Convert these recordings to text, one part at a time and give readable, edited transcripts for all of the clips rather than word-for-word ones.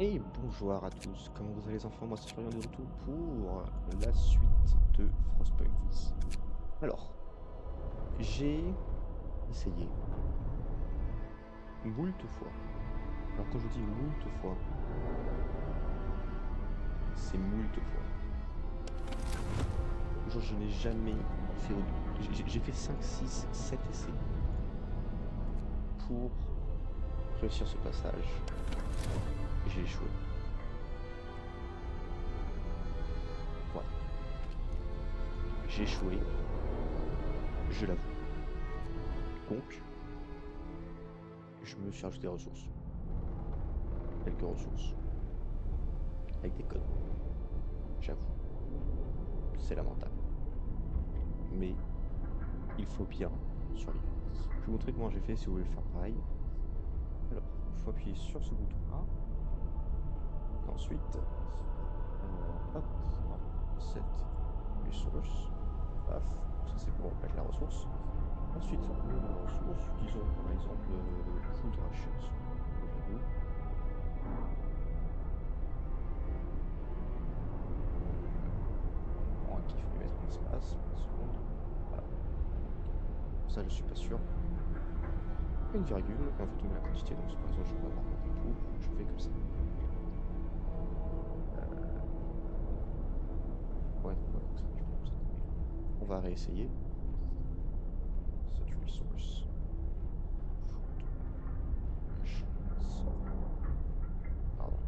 Et bonjour à tous, comment vous allez les enfants? Moi c'est Florian de retour pour la suite de Frostpunk. Alors, j'ai essayé moult fois. Alors quand je dis moult fois, c'est moult fois. Genre je n'ai jamais fait j'ai fait 5, 6, 7 essais pour réussir ce passage et j'ai échoué. Voilà, j'ai échoué, je l'avoue. Donc, je me suis rajouté des ressources. Quelques ressources. Avec des codes. J'avoue. C'est lamentable. Mais il faut bien survivre. Je vais vous montrer comment j'ai fait si vous voulez faire pareil. Alors, il faut appuyer sur ce bouton-là. Et ensuite, hop, non, set resource. Paf, ça c'est pour mettre la ressource. Ensuite, le nom de la ressource, disons par exemple food rations. Ouvrez-vous. Oh, qu'il faut lui mettre un espace, une seconde. Voilà. Ça, je suis pas sûr. Une virgule, et en fait on met la quantité, donc par exemple je peux avoir manqué tout, je fais comme ça. Ouais, voilà, ça marche pas comme ça. On va réessayer. Set resource. Food. Rations. Pardon.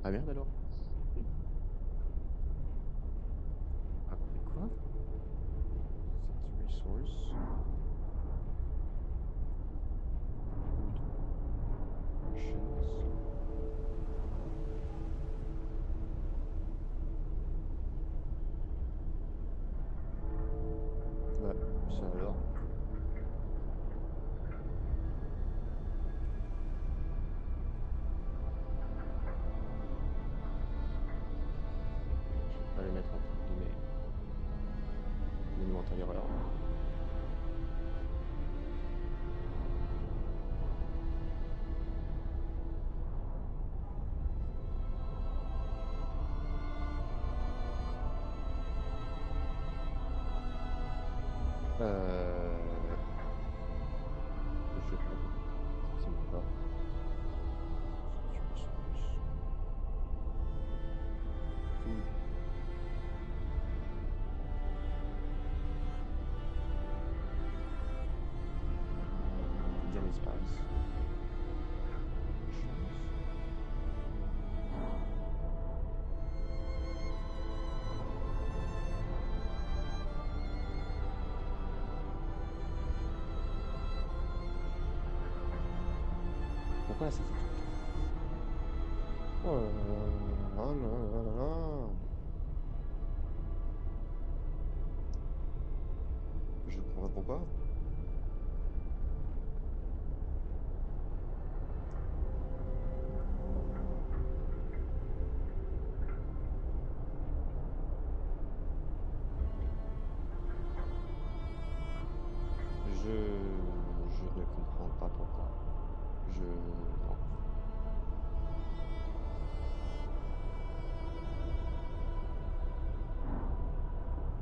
Ah merde alors? Attendez, quoi? Set resource. Food. Rations. Ouais, ça alors. Je vais pas les mettre entre guillemets. Monumental erreur. Euh... Je peux pas. Ça me pas. Set resource. Food. Bien l'espace. Rations. Pourquoi ça fait tout le temps? Oh là là là là là là. Je comprends pas pourquoi. Je ne comprends pas pourquoi. Je... Non.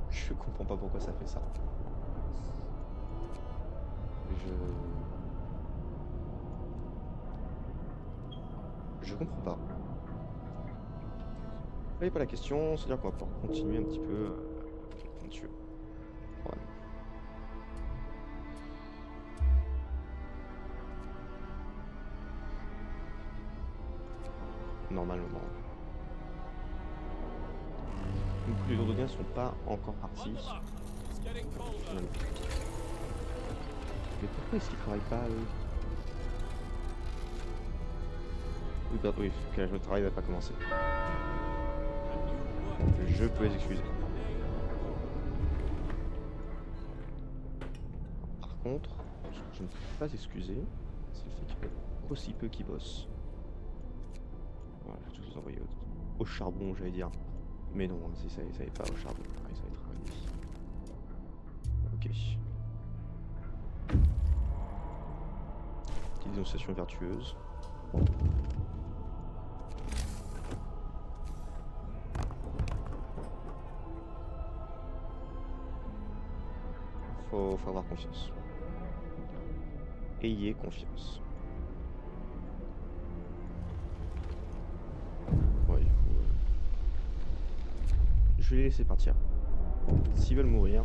Je comprends pas pourquoi ça fait ça. Je... Je comprends pas. Voyez pas la question, c'est-à-dire qu'on va pouvoir continuer un petit peu l'aventure. Normalement. Normalement. Donc les Londoniens sont pas encore partis. Finalement. Mais pourquoi est-ce qu'ils travaillent pas, eux? Oui, bah, oui, que le travail n'a pas commencé. Je peux les excuser. Par contre, ce que je ne peux pas excuser, c'est le fait qu'il y a aussi peu qui bossent. Voilà, je vais tous vous envoyer au charbon, j'allais dire. Mais non, ça n'est pas au charbon. Ouais, ça va être travaillé. Ok. Petite dénonciation vertueuse. Faut avoir confiance. Ayez confiance. Ouais, du coup, je vais les laisser partir. S'ils veulent mourir,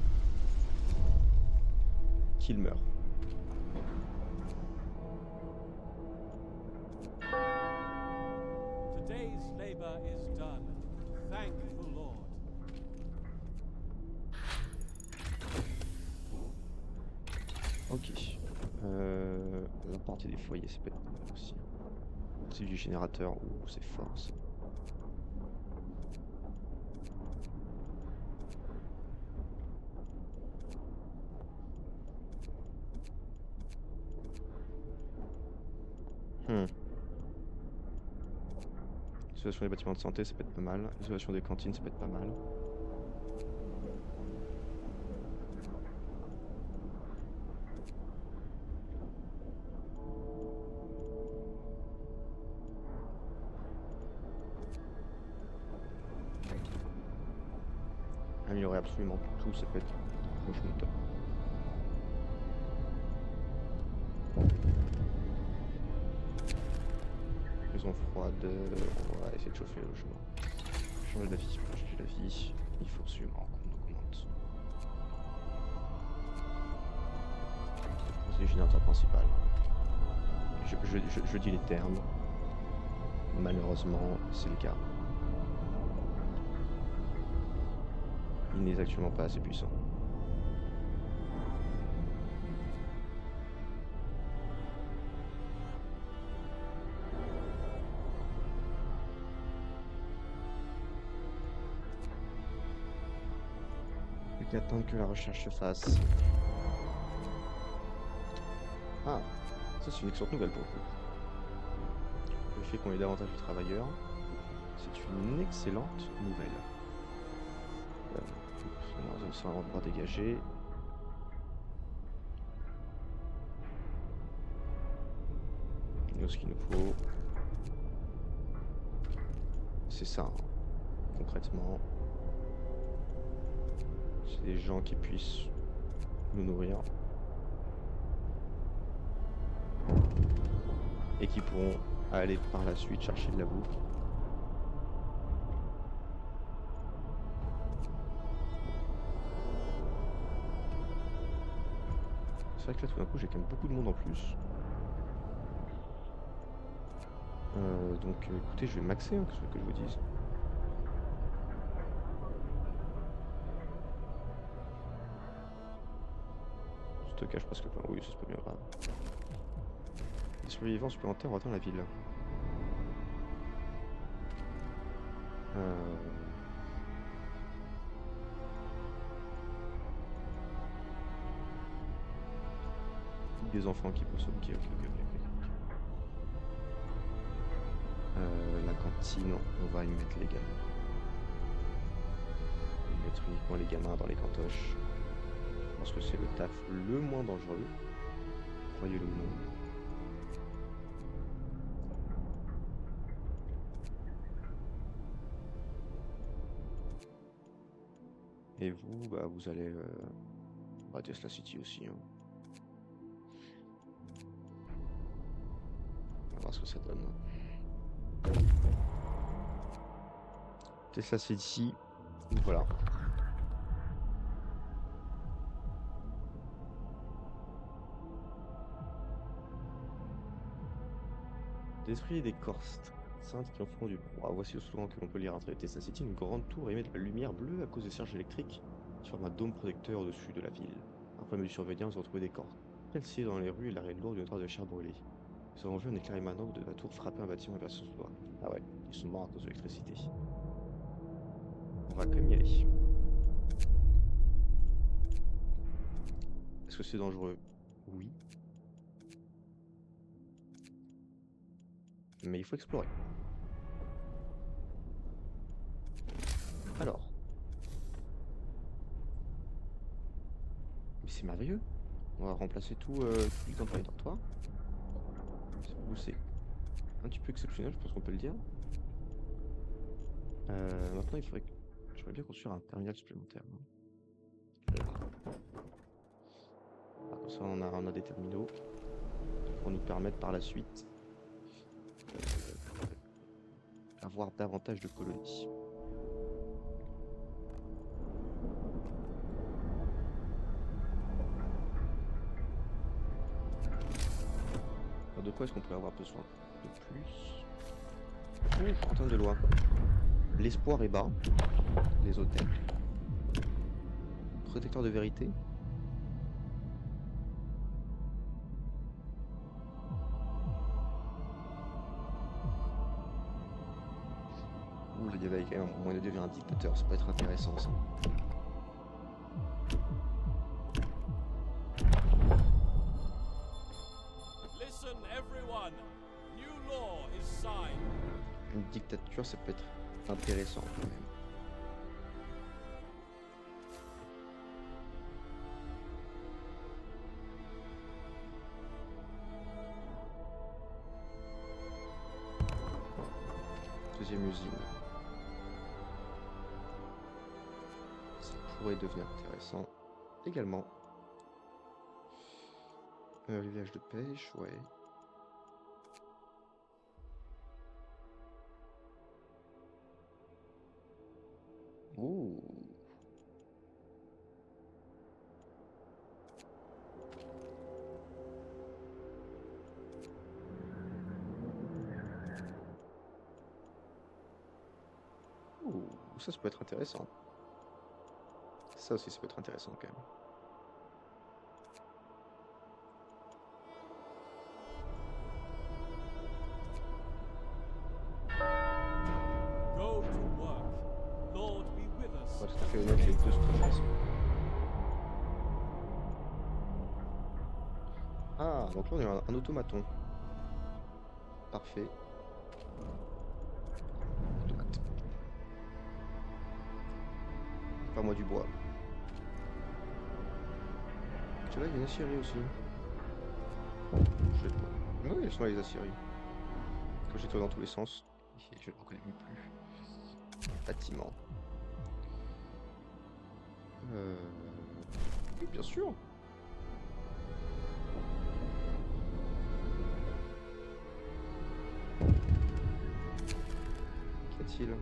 qu'ils meurent. Today's labor is done. Thank the Lord. Ok. La partie des foyers, ça peut être pas mal aussi. C'est du générateur ou c'est fort ça. L'isolation des bâtiments de santé, ça peut être pas mal. L'isolation des cantines, ça peut être pas mal. Améliorer absolument tout, ça peut être franchement top. Maison froide, on va essayer de chauffer le logement. Changer d'avis, il faut absolument qu'on augmente. C'est le générateur principal. Je dis les termes. Malheureusement, c'est le cas. Il n'est actuellement pas assez puissant. Plus qu'à attendre que la recherche se fasse. Ah, ça c'est une excellente nouvelle pour le coup. Le fait qu'on ait davantage de travailleurs, c'est une excellente nouvelle. On va pouvoir dégager. Nous, ce qu'il nous faut, c'est ça, hein. Concrètement. C'est des gens qui puissent nous nourrir. Et qui pourront aller par la suite chercher de la bouffe. C'est vrai que là tout d'un coup j'ai quand même beaucoup de monde en plus. Donc écoutez, je vais maxer, hein, ce que je vous dise. Stockage presque plein. Oui, ça c'est pas bien grave. Les survivants supplémentaires vont atteindre la ville. Des enfants qui peuvent sauver. Ok. La cantine, on va y mettre les gamins. On va y mettre uniquement les gamins dans les cantoches. Parce que c'est le taf le moins dangereux. Croyez-le ou non. Et vous, bah vous allez à Tesla City aussi. Hein. On va voir ce que ça donne. Tesla City, voilà. Détruire des corps saintes qui en font du brouhaha. Voici le slogan que l'on peut lire à travers Tesla City. Une grande tour émet de la lumière bleue à cause des serges électriques qui forment un dôme protecteur au-dessus de la ville. Après de surveillance, ils ont trouvé des corps calcinés dans les rues et l'arrêt lourd d'une trace de chair brûlée. Ils ont vu un éclair émanant de la tour frapper un bâtiment et verser son toit. Ah ouais, ils sont morts à cause de l'électricité. On va quand même y aller. Est-ce que c'est dangereux? Oui. Mais il faut explorer. Alors. Mais c'est merveilleux. On va remplacer tout le temps par les dortoirs. C'est un petit peu exceptionnel, je pense qu'on peut le dire. Maintenant, il faudrait que... J'aimerais bien construire un terminal supplémentaire. Là. Ah, comme ça, on a des terminaux pour nous permettre par la suite d'avoir davantage de colonies. Alors, de quoi est-ce qu'on pourrait avoir besoin de plus? Fontaine de loi. L'espoir est bas. Les hôtels. Protecteur de vérité. Ouh, il y avait quand même un moyen de devenir un dictateur, ça peut être intéressant ça. Listen, everyone. New law is signed. Une dictature, ça peut être intéressant quand même. Deuxième usine. Ça pourrait devenir intéressant également. Rivage de pêche, ouais. Ouh. Ouh, ça peut être intéressant. Ça aussi, ça peut être intéressant quand même. Go to work. Lord be with us. Ouais, ça fait honnête les deux stratégies. Ah, donc là on a un automaton. Parfait. Automate. Pas moi du bois. Tu vois, il y a une aciérie aussi. Je sais pas. Oui, elles sont là les aciéries. Quand j'étais dans tous les sens. Et je ne reconnais même plus. Bâtiment. Oui, bien sûr. Qu'y a-t-il?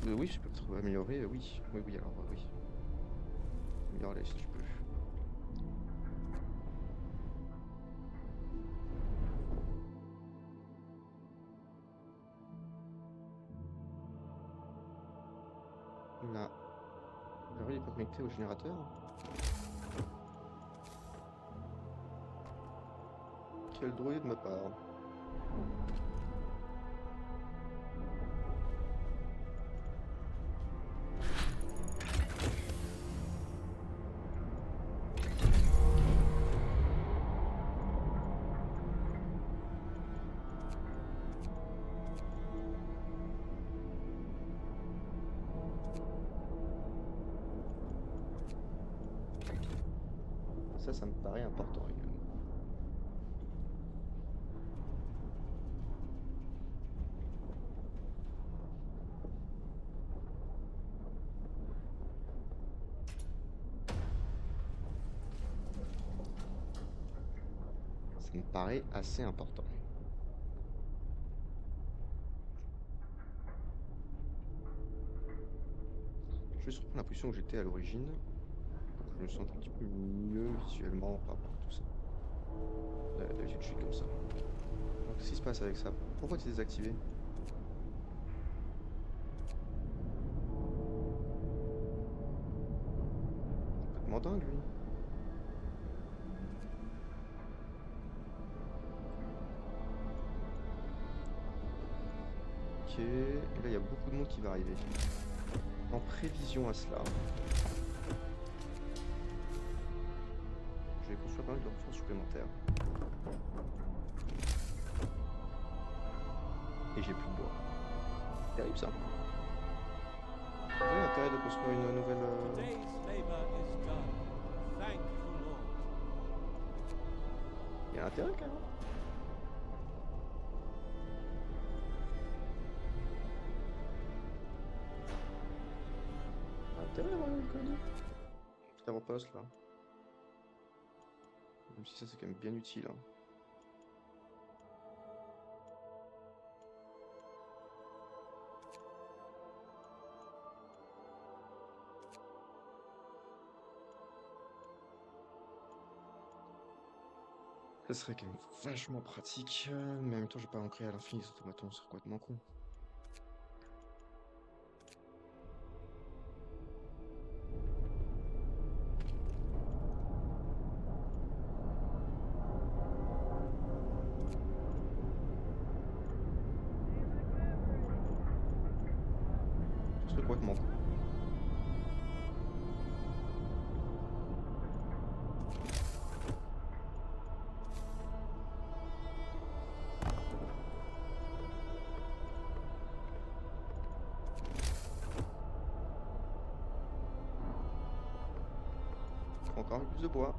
Oui, je peux peut-être améliorer. Oui, oui, alors oui. Améliorer si tu peux. Là. Alors il est pas connecté au générateur. Quel droïde de ma part. Ça me paraît important également. Ça me paraît assez important. Je vais reprendre la position où j'étais à l'origine. Je me sens un petit peu mieux visuellement par rapport à tout ça. D'habitude, je suis comme ça. Alors, qu'est-ce qui se passe avec ça? Pourquoi tu es désactivé? Complètement dingue, lui. Ok, et là, il y a beaucoup de monde qui va arriver. En prévision à cela, je vais construire pas mal de renforts supplémentaires. Et j'ai plus de bois. Terrible ça. Vous avez l'intérêt de construire une nouvelle... Today's labor is done. Thankful Lord. Il y a intérêt quand même. Il y a intérêt d'avoir une colonie. Petit avant-poste là. Même si ça c'est quand même bien utile. Hein. Ça serait quand même vachement pratique, mais en même temps, je vais pas en créer à l'infini, ces automatons, c'est complètement con. Ce serait complètement con. Encore un peu plus de bois.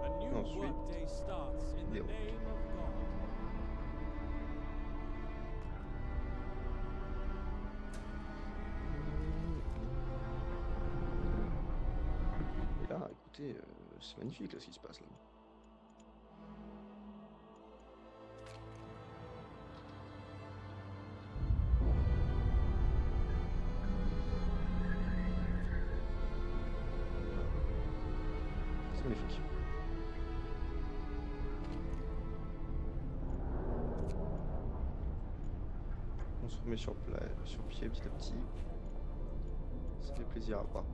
A new Ensuite, workday starts in the des routes. name of God. Et là, écoutez, c'est magnifique là, ce qui se passe là. C'est magnifique. On se remet sur pied petit à petit. Ça fait plaisir à voir.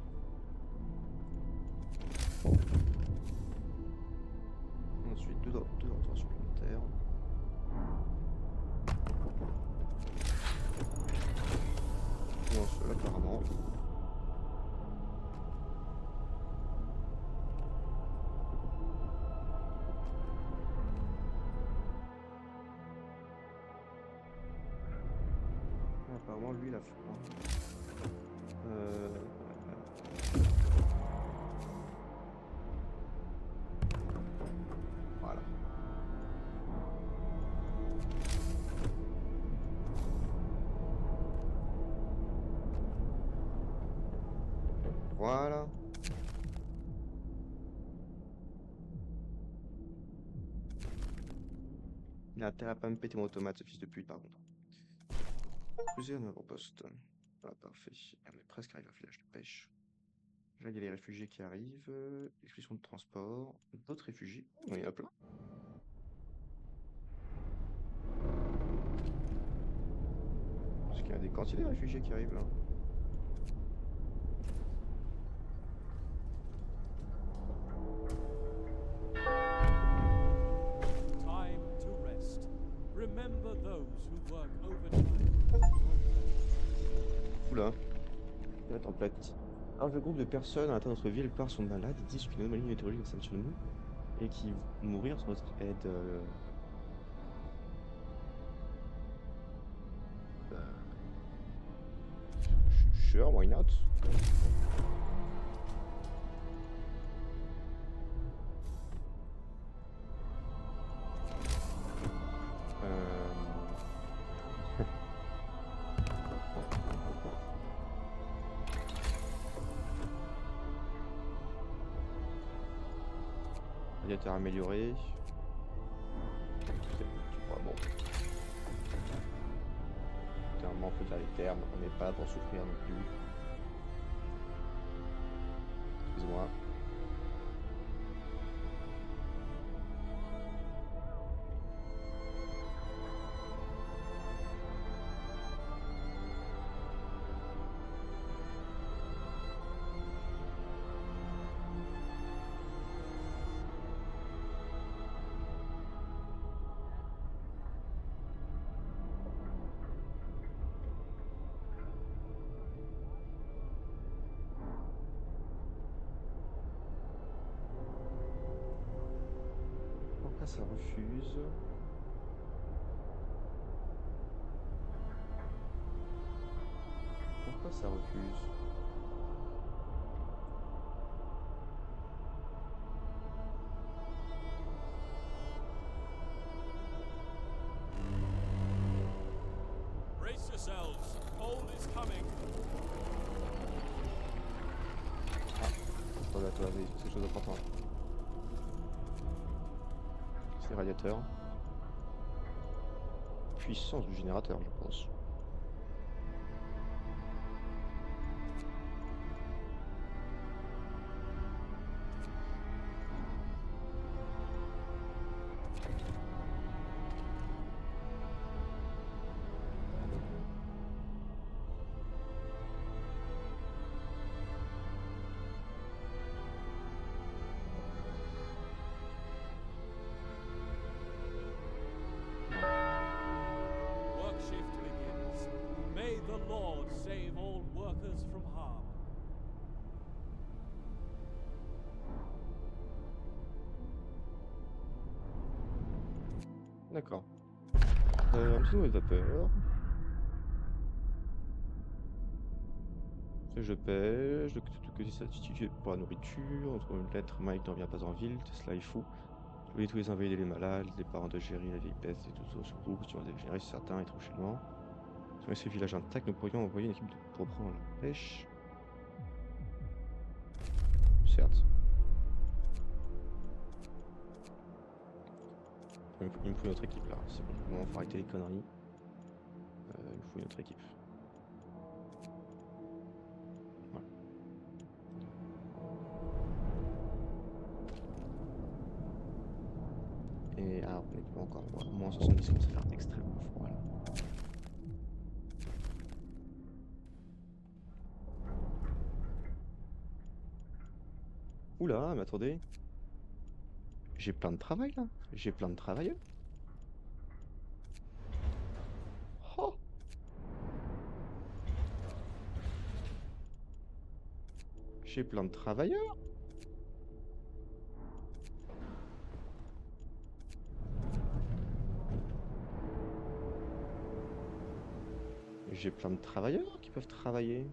Ensuite, deux dortoirs supplémentaires. Ou un seul apparemment. Apparemment, lui, il a froid. Voilà. Voilà. Il a intérêt à pas me péter mon automate, ce fils de pute, par contre. Plusieurs avant-postes. Voilà, parfait. On est presque arrivé au village de pêche. Là, il y a les réfugiés qui arrivent. Expédition de transport. D'autres réfugiés. Oh, il y en a plein. Parce qu'il y a des quantités de réfugiés qui arrivent là. Time to rest. Remember those who work overtime. Oula. La tempête. Un vieux groupe de personnes à l'intérieur de notre ville, plupart sont malades, ils disent qu'une anomalie météorologique s'abat sur nous et qui vont mourir sans notre aide. Sure, why not? Radiateur amélioré. Bon. Clairement, faut dire les termes, on n'est pas là pour souffrir non plus. Excuse-moi. Pourquoi ça refuse? Pourquoi ça refuse? Brace yourselves. Cold is coming. Voilà, toi, c'est des choses importantes. C'est radiateur. Puissance du générateur, je pense. Work shift begins. May the Lord save all workers from harm. D'accord. Un petit noyau de vapeur. Je pêche, que ça substitue pour la nourriture, on trouve une lettre, Mike n'en vient pas en ville, cela est fou. Oui, tous les invalidés et les malades, les parents de Jerry, la vieille peste et tous autres groupes, tu vas dégénérer certains et tranquillement. Sur ces villages intacts, nous pourrions envoyer une équipe pour prendre la pêche. Certes. Il me faut une autre équipe là, c'est bon, on va arrêter les conneries. Il me faut une autre équipe. Voilà. Et alors, on n'est pas encore moins 70, ça va faire extrêmement froid là. Oula, mais attendez. J'ai plein de travail là. J'ai plein de travailleurs. Oh! J'ai plein de travailleurs. J'ai plein de travailleurs qui peuvent travailler.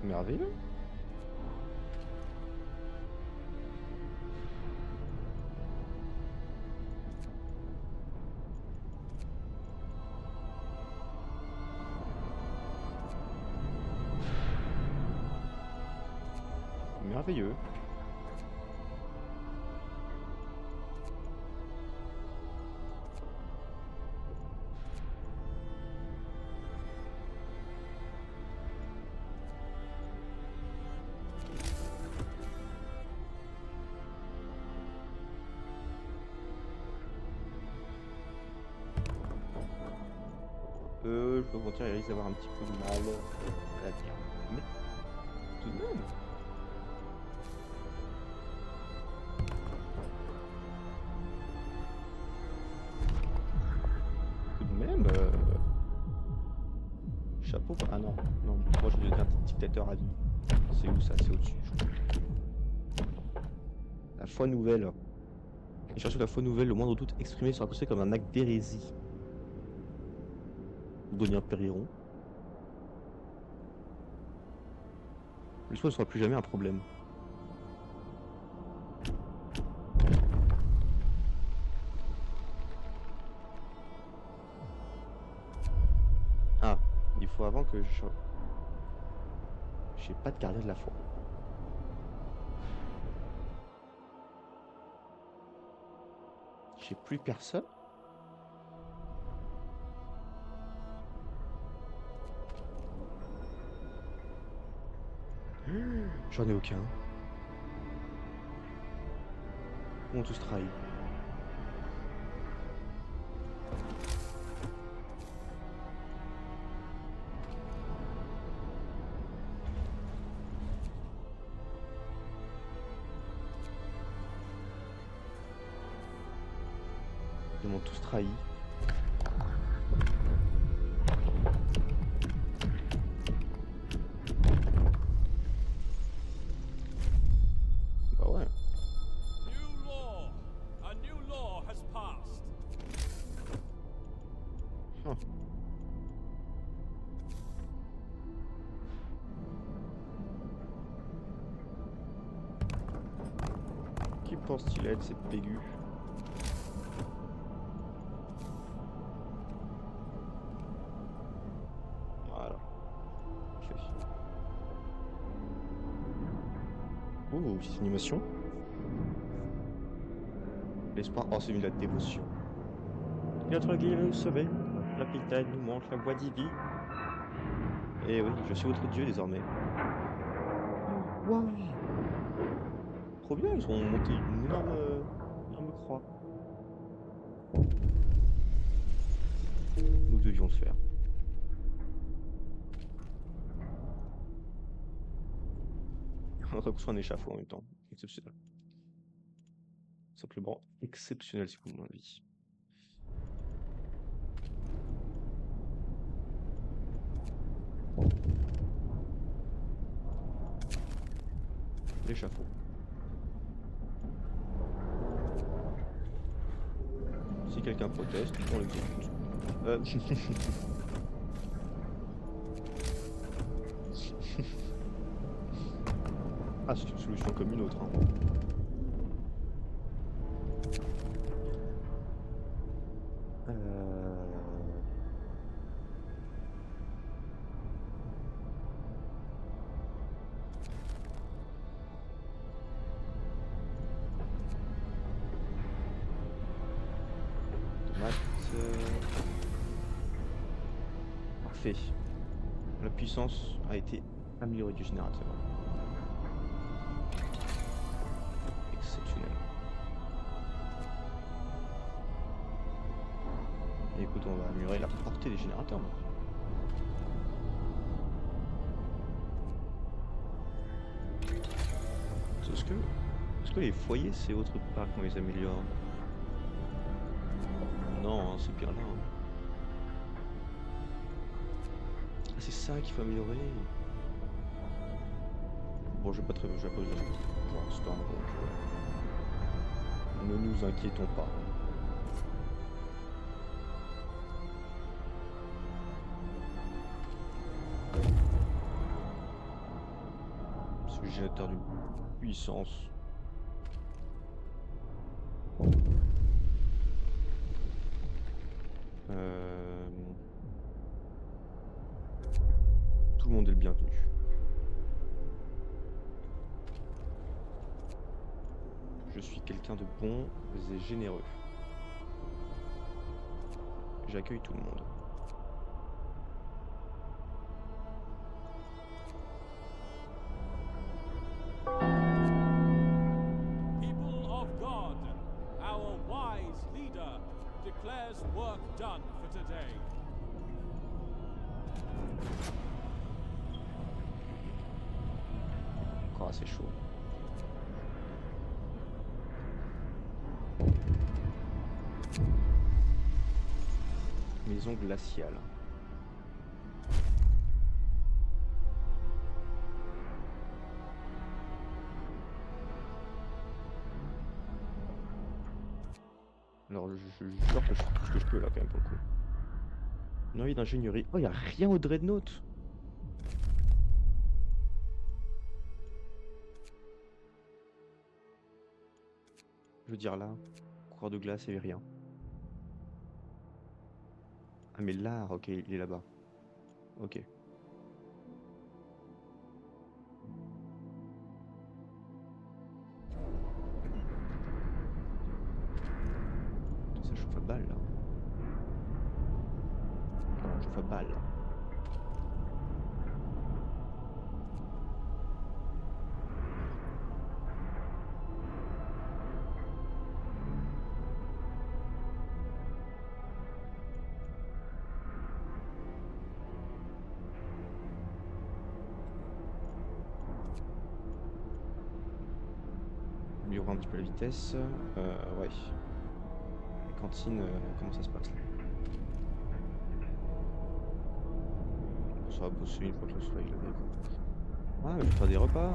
Merveilleux. Merveilleux. Je peux vous mentir, il risque d'avoir un petit peu de mal à l'avenir. Mais tout de même. Tout de même. Chapeau. Ah non, non, moi je vais devenir dictateur à vie. C'est où ça? C'est au-dessus, je crois. La foi nouvelle. Et chercher la foi nouvelle, le moindre doute exprimé sera considéré comme un acte d'hérésie. Goniens périront. L'histoire ne sera plus jamais un problème. Ah, il faut avant que je... J'ai pas de gardien de la foi. J'ai plus personne. J'en ai aucun. Ils m'ont tous trahi. Ils m'ont tous trahi. Bah ouais. New law! A new law has passed. Huh. Qui pense-t-il être cette pégu? Voilà. Fait. Oh, petite animation. L'espoir. Oh, c'est une la dévotion. Notre guide va nous sauver. La Capitaine nous montre la voie divine. Et oui, je suis votre dieu désormais. Waouh! Trop bien, ils ont monté une énorme croix. Nous devions le faire. On reconstruit un échafaud en même temps. Exceptionnel. Simplement exceptionnel, si vous mon avis. L'échafaud. Si quelqu'un proteste, on l'exécute. Ah, c'est une solution comme une autre. Hein. Parfait. La puissance a été améliorée du générateur. Exceptionnel. Et écoute, on va améliorer la portée des générateurs maintenant. Est-ce que les foyers, c'est autre part qu'on les améliore? Non, hein, c'est bien là. Hein. Ah, c'est ça qu'il faut améliorer. Bon, je vais pas besoin pour l'instant, donc ne nous inquiétons pas. Ce générateur d'une puissance. Tout le monde est le bienvenu. Je suis quelqu'un de bon et généreux. J'accueille tout le monde. People of God, our wise leader declares work done for today. Encore assez chaud. Maison glaciale. Alors je jure que je fais tout ce que je peux là quand même pour le coup. Une envie d'ingénierie. Oh, il a rien au Dreadnought. Je veux dire là, coureur de glace et rien. Ah mais là, ok, il est là-bas. Ok. Ça chauffe à balle là. Ça chauffe à balle. Améliorer un petit peu la vitesse. Ouais. cantine, comment ça se passe là? Ça va bosser une fois que le soleil est levé, quoi. Ah, mais je vais faire des repas.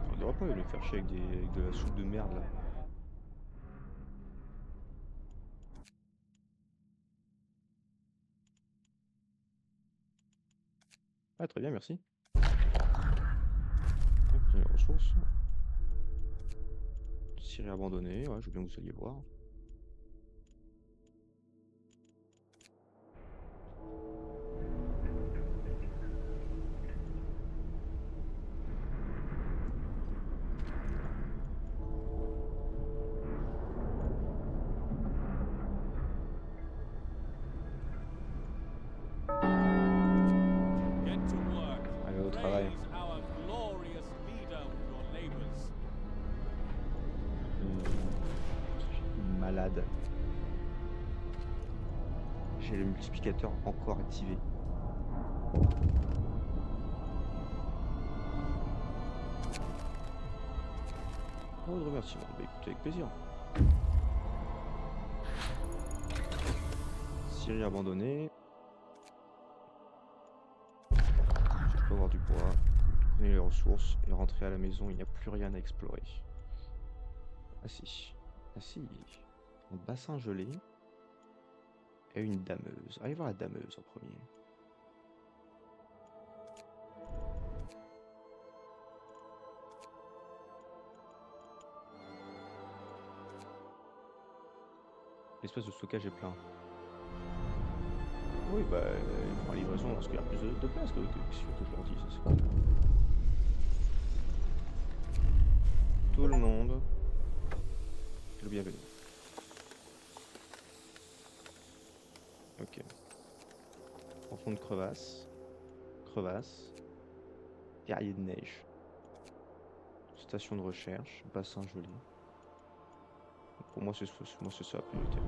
Faire des repas, il va me faire chier avec de la soupe de merde là. Ah, très bien, merci. Ah, les ressources. Syrie abandonnée, ouais, je veux bien que vous alliez voir. Get to work. Allez au travail. Praise our glorious leader with your labors. Je suis malade. J'ai le multiplicateur encore activé. Oh, de remerciements. Bah écoutez, avec plaisir. Syrie abandonnée. Je peux avoir du bois. Prenez les ressources et rentrer à la maison, il n'y a plus rien à explorer. Ah si. Ah si. Un bassin gelé. Et une dameuse. Allez voir la dameuse en premier. L'espace de stockage est plein. Oui, bah, ils font la livraison parce qu'il y a plus de place que je leur dis, ça c'est cool. Tout le monde est le bienvenu. Ok. En fond de crevasse. Crevasse. Terrier de neige. Station de recherche. Bassin gelé. Pour moi, c'est ça la priorité.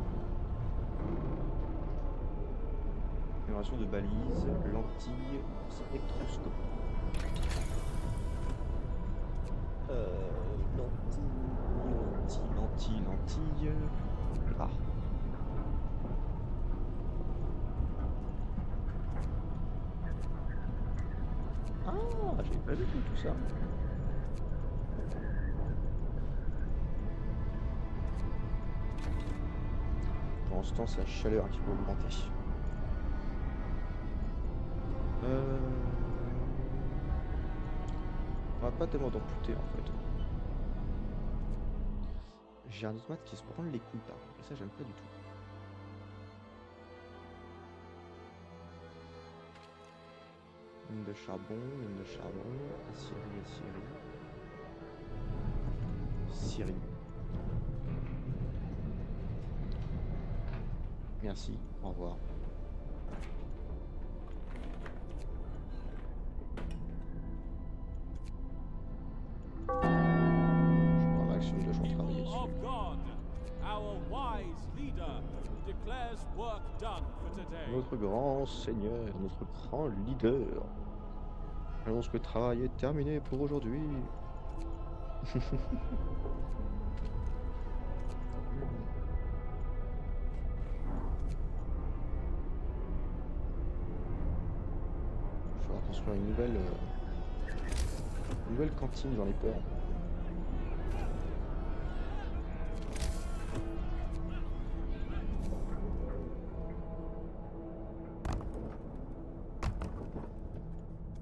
Amélioration de balises, lentilles, spectroscopie. Lentilles. Ah. Ah, j'avais pas vu tout ça. Pendant ce temps, c'est la chaleur qui peut augmenter. On va pas tellement d'amputer en fait. J'ai un automate qui se prend les coups par contre, et ça j'aime pas du tout. Mine de charbon, aciérie. Syrie. Merci, au revoir. De gens travailler dessus. Of God, our wise leader, declares work done for today. Notre grand seigneur, notre grand leader annonce que le travail est terminé pour aujourd'hui. Il faudra construire une nouvelle cantine dans les ports.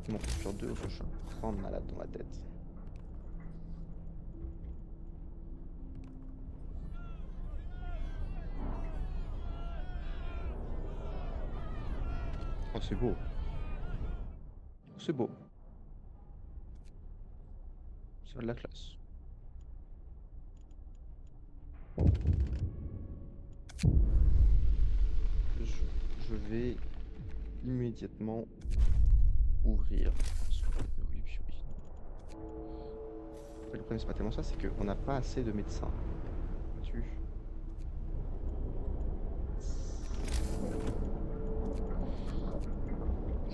Il m'en faut sur deux, je suis un grand malade dans la tête. Oh, c'est beau. C'est beau. C'est de la classe. Je vais immédiatement ouvrir. Le problème, c'est pas tellement ça, c'est qu'on n'a pas assez de médecins.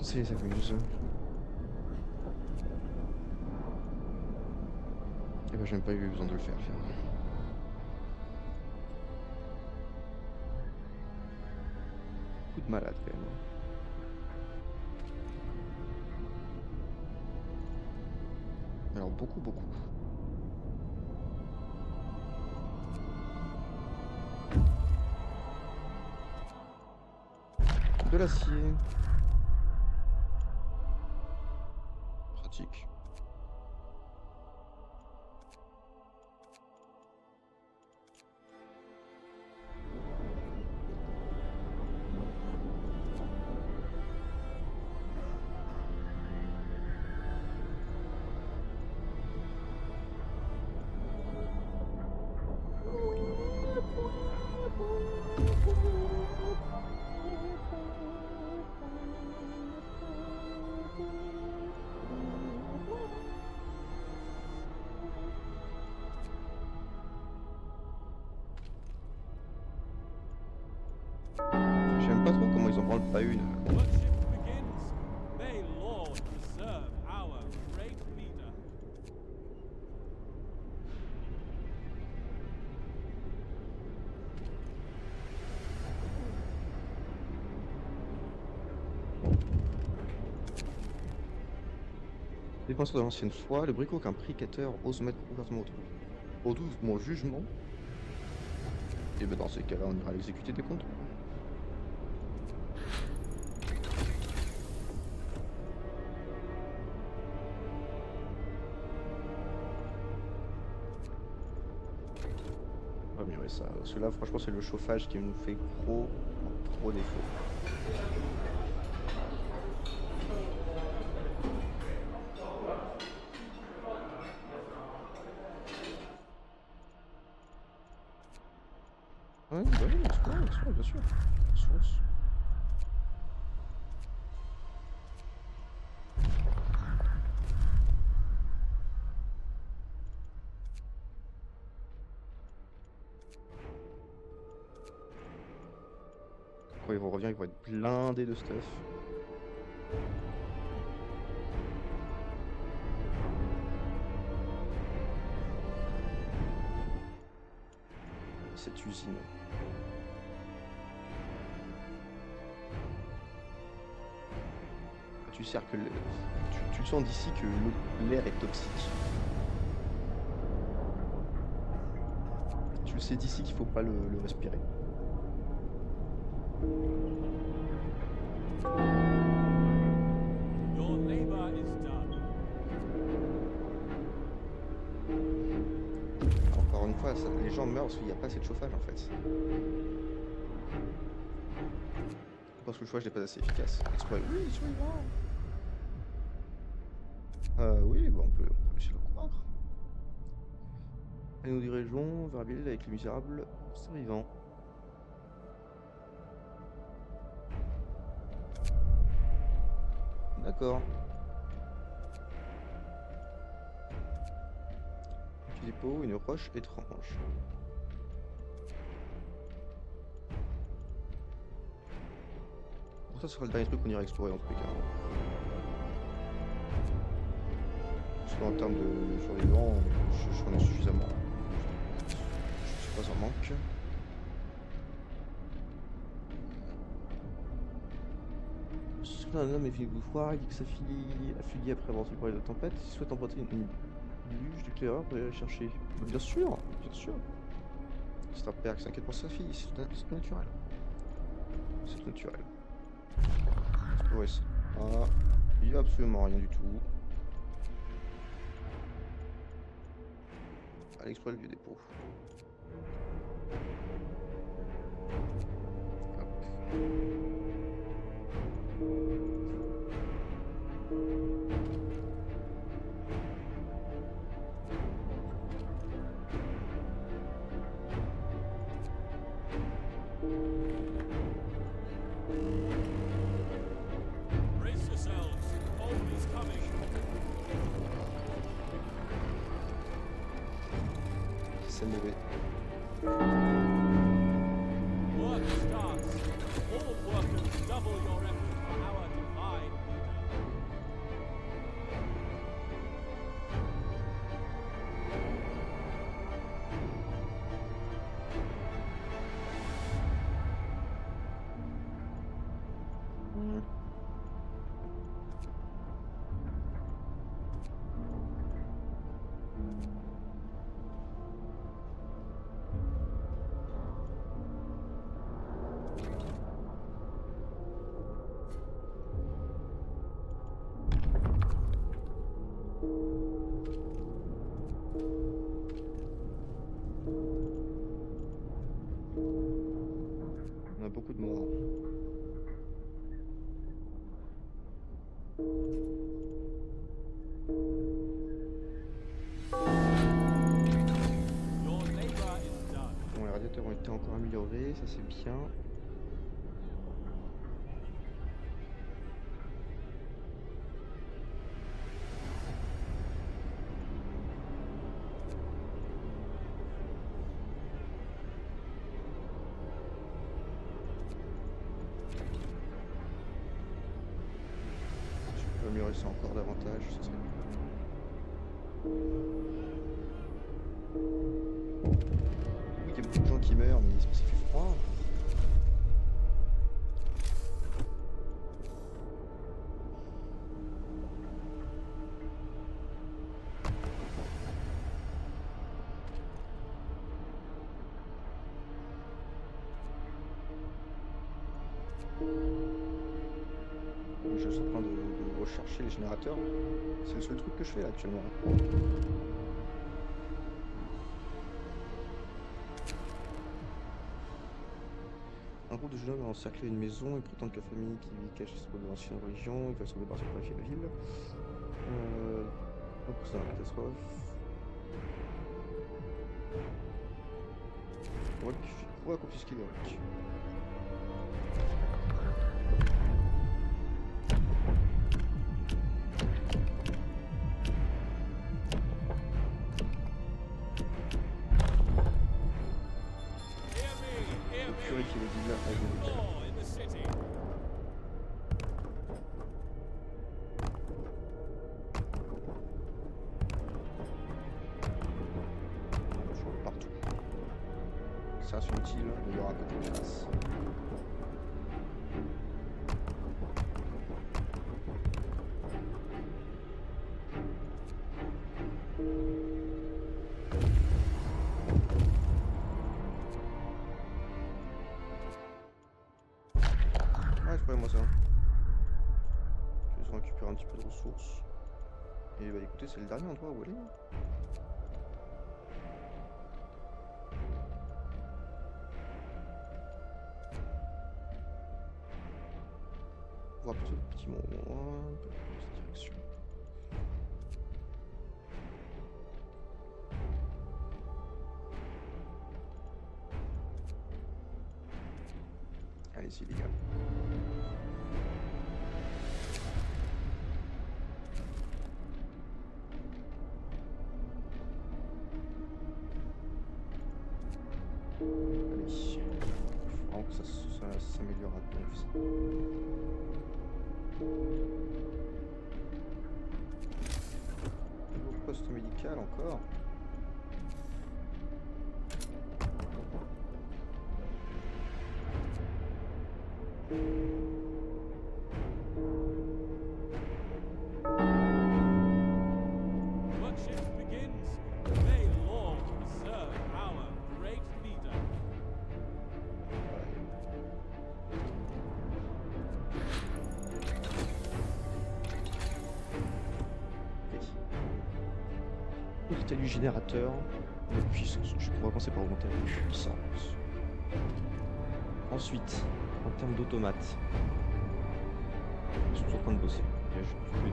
C'est ça amuse. Et bah j'ai même pas eu besoin de le faire finalement. Beaucoup de malades quand même. Alors beaucoup. De l'acier. Pratique. J'aime pas trop comment ils en branlent pas une. Worship begins. May Lord preserve our great leader. Défenseur de l'ancienne foi, le bricot qu'un prédicateur ose mettre ouvertement au doute mon jugement. Et ben dans ces cas-là, on ira l'exécuter des comptes. On va améliorer ça. Parce que là, franchement, c'est le chauffage qui nous fait trop défaut. Ouais, bah oui, explore, bien sûr. Source. Quand ils vont revenir, ils vont être blindés de stuff. Cette usine. Tu sais que tu le sens d'ici que l'air est toxique. Tu le sais d'ici qu'il faut pas le respirer. Your labor is done. Encore une fois, les gens meurent parce qu'il n'y a pas assez de chauffage en fait. Parce que le chauffage n'est pas assez efficace. Explorer. Oui, survivant. Oui, bah on peut essayer de le croire. Et nous dirigeons vers la ville avec les misérables survivants. D'accord. Petit dépôt, une roche étrange. Bon, ça sera le dernier truc qu'on ira explorer en tous les cas. Parce qu'en termes de survivants, j'en ai suffisamment. Je sais pas, en manque. Un homme est fini de bouffoir, il dit que sa fille a fuyé après avoir entendu parler de la tempête. Il souhaite emprunter une luge d'éclaireur pour aller la chercher. Bien sûr, bien sûr. C'est un père qui s'inquiète pour sa fille, c'est naturel. C'est naturel. Ouais, il y a absolument rien du tout. Allez explorer le vieux dépôt. Hop. Brace yourselves. Cold is coming. C'est mauvais. Work starts. All workers double your effort for our divine leader. améliorer ça encore davantage, ce serait cool. Oui, il y a beaucoup de gens qui meurent, mais c'est parce qu'il fait froid. Je suis en train de rechercher les générateurs. C'est le seul truc que je fais là actuellement. Un groupe de jeunes hommes a encerclé une maison et prétendent que la famille qui vit cache les symboles de l'ancienne religion. Ils veulent se débarrasser pour la ville. Donc c'est la catastrophe. On va confisquer les reliques. Hear me, Purifier les villes avec des reliques. law in the city. Je vois partout. Ça c'est utile, il y aura un côté classe. Ouais, je moi ça. Je vais récupérer un petit peu de ressources. Et bah écoutez, c'est le dernier endroit où aller. On va plutôt le petit moment, un peu dans cette direction. Allez-y les gars. Allez. Il faut vraiment que ça s'améliore à donf ça. Nouveau poste médical encore. Worship begins. May Lord preserve our great leader. L'état du générateur, la puissance. On va commencer par augmenter la puissance. Ensuite, en termes d'automates, ils sont en train de bosser. Là, je trouve des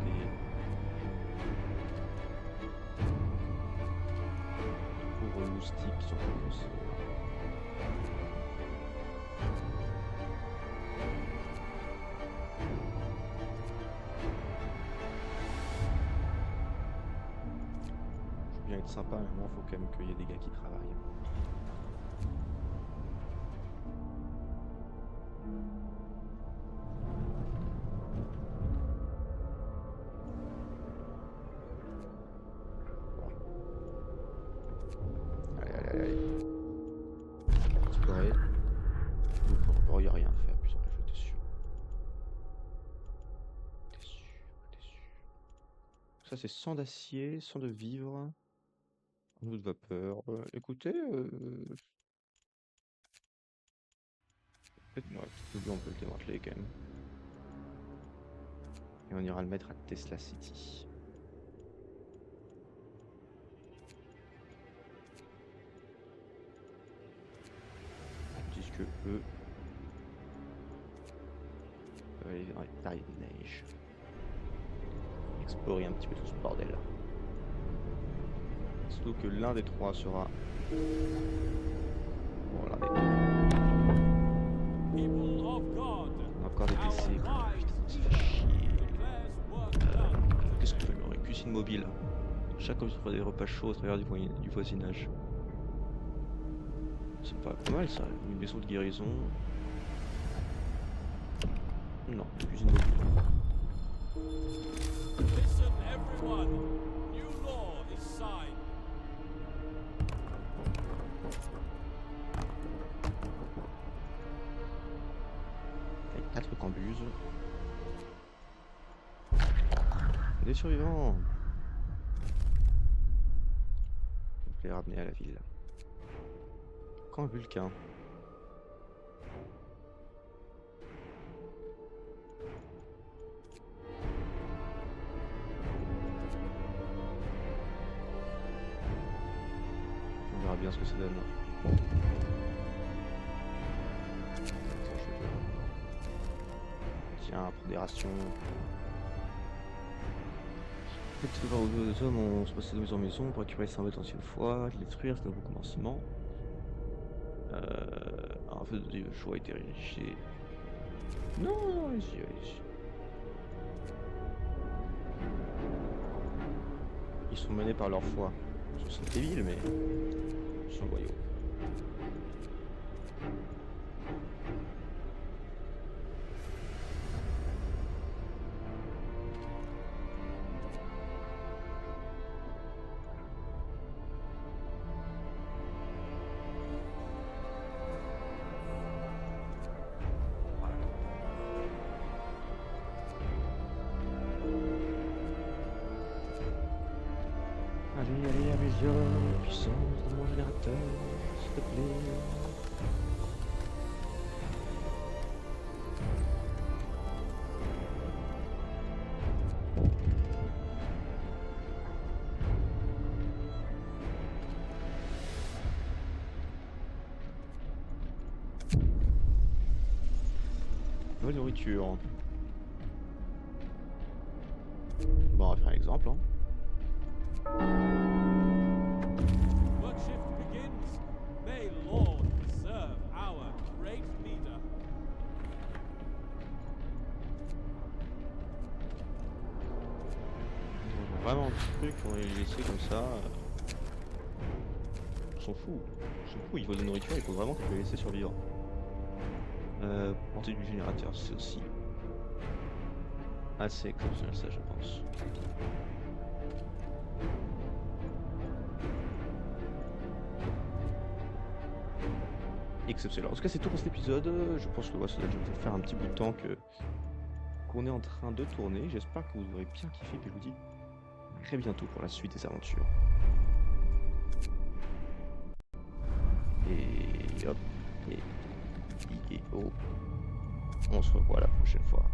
pauvres moustiques qui sont en train de bosser. Je veux bien être sympa, mais il faut quand même qu'il y ait des gars qui travaillent. Allez. Explorer. Il n'y a rien à faire, puis j'étais sûr. T'es sûr. Ça c'est 100 d'acier, 100 de vivre, un eau de vapeur. Écoutez, peut-être ouais, on peut le démanteler quand même. Et on ira le mettre à Tesla City. Puisque eux peuvent aller dans les tailles de neige. Explorer un petit peu tout ce bordel. Surtout que l'un des trois sera. Bon, l'un des deux. People of God, On a encore des PC. our wise Putain, ça fait chier. declares work done. Qu'est-ce qu'on fait alors? Une cuisine mobile. Chacun se fera des repas chauds au travers du voisinage. C'est pas mal ça. Une maison de guérison. Non, une cuisine mobile. Des survivants. On peut les ramener à la ville. Quand Vulcain. On verra bien ce que ça donne. Tiens, pour des rations. Faites voir aux deux hommes, on se passe de maison en maison pour récupérer 5 bêtes anciennes fois, les détruire, c'est un nouveau commencement. Un feu de choix a été érigé. Non, allez-y, allez-y. Ils sont menés par leur foi. Ce sont débiles, mais ils sont loyaux. Allez, allez, améliore la puissance de mon générateur, s'il te plaît. Nouvelle nourriture. Bon, on va faire un exemple. Hein. Work shift begins. May Lord preserve our great leader. Vraiment un truc, on va les laisser comme ça. On s'en fout. On s'en fout, il faut de la nourriture, il faut vraiment que je les laisse survivre. Portée du générateur, c'est aussi assez exceptionnel ça je pense. Exceptionnel. En tout cas c'est tout pour cet épisode. Je pense que ça doit déjà faire un petit bout de temps qu'on est en train de tourner. J'espère que vous aurez bien kiffé et je vous dis à très bientôt pour la suite des aventures. Et hop. Et oh. On se revoit la prochaine fois.